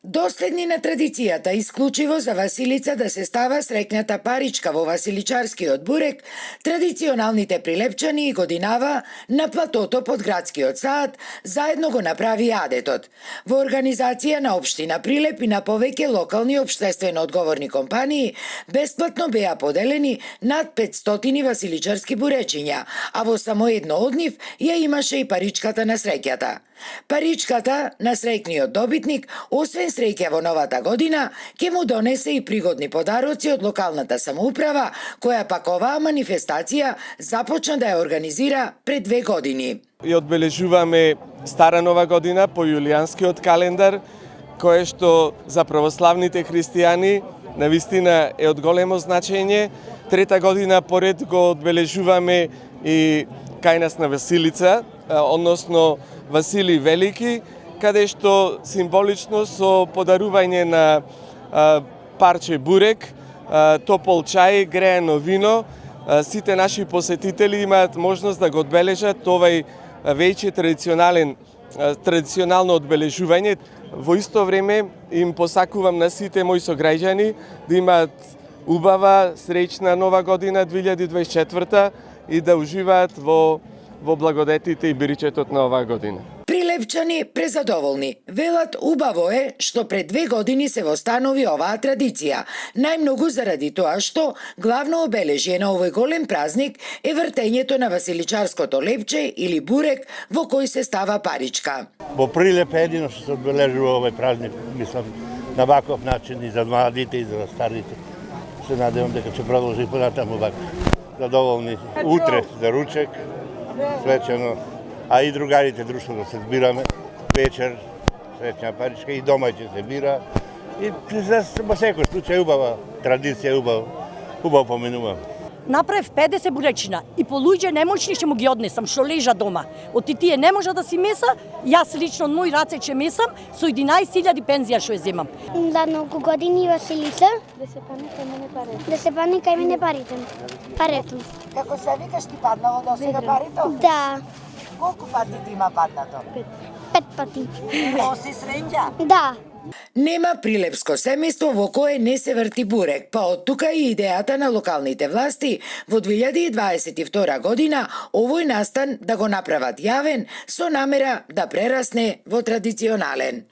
Доследни на традицијата исклучиво за Василица да се става срекната паричка во василичарскиот бурек, традиционалните прилепчани и годинава на платото под градскиот сад заедно го направи адетот. Во организација на општина Прилеп и на повеќе локални општествено одговорни компании бесплатно беа поделени над 500 василичарски буречиња, а во само едно од нив ја имаше и паричката на среќата. Паричката на среќниот добитник, освен среќа во новата година, ќе му донесе и пригодни подароци од локалната самоуправа, која пак оваа манифестација започна да ја организира пред 2 години. И одбележуваме Стара нова година по јулијанскиот календар, кое што за православните христијани навистина е од големо значење. Трета година поред го одбележуваме и кај нас на Василица, односно Василий Велики, каде што символично со подарување на парче бурек, топол чај, греено вино, сите наши посетители имаат можност да го одбележат овај веќе традиционално одбележување. Во исто време им посакувам на сите мои сограѓани да имаат убава, среќна нова година 2024 и да уживаат во благодетите и биричетот на оваа година. Прилепчани презадоволни. Велат убаво е што пред 2 години се востанови оваа традиција. Најмногу заради тоа што главно обележје на овој голем празник е вртењето на василичарското лепче или бурек во кој се става паричка. Во Прилеп едино што се одбележува овој празник, мислам, на ваков начин и за младите и за старите. Се надевам дека ќе продолжи понатаму вака. Задоволни утре за ручек, свечено, а и другарите друштвено се збираме, вечер, среќна паричка и дома ќе се бира. И во секој случај убава традиција, убаво поминуваме. Направив 50 буречина и по луѓе немоćни ќе му ги однесам, што лежа дома. Од тие не може да си меса, јас лично од мој раце ќе месам со 11.000 пензија што ја земам. За многу години Василица. Да се пани кај мене парето. Да се пани кај мене парите. Парето. Како се викаш ти паднало до сега парито? Да. Колку пати ти има паднато? 5 пати. Оси среќа? Да. Нема прилепско семејство во кое не се врти бурек, па од тука и идејата на локалните власти во 2022 година овој настан да го направат јавен со намера да прерасне во традиционален.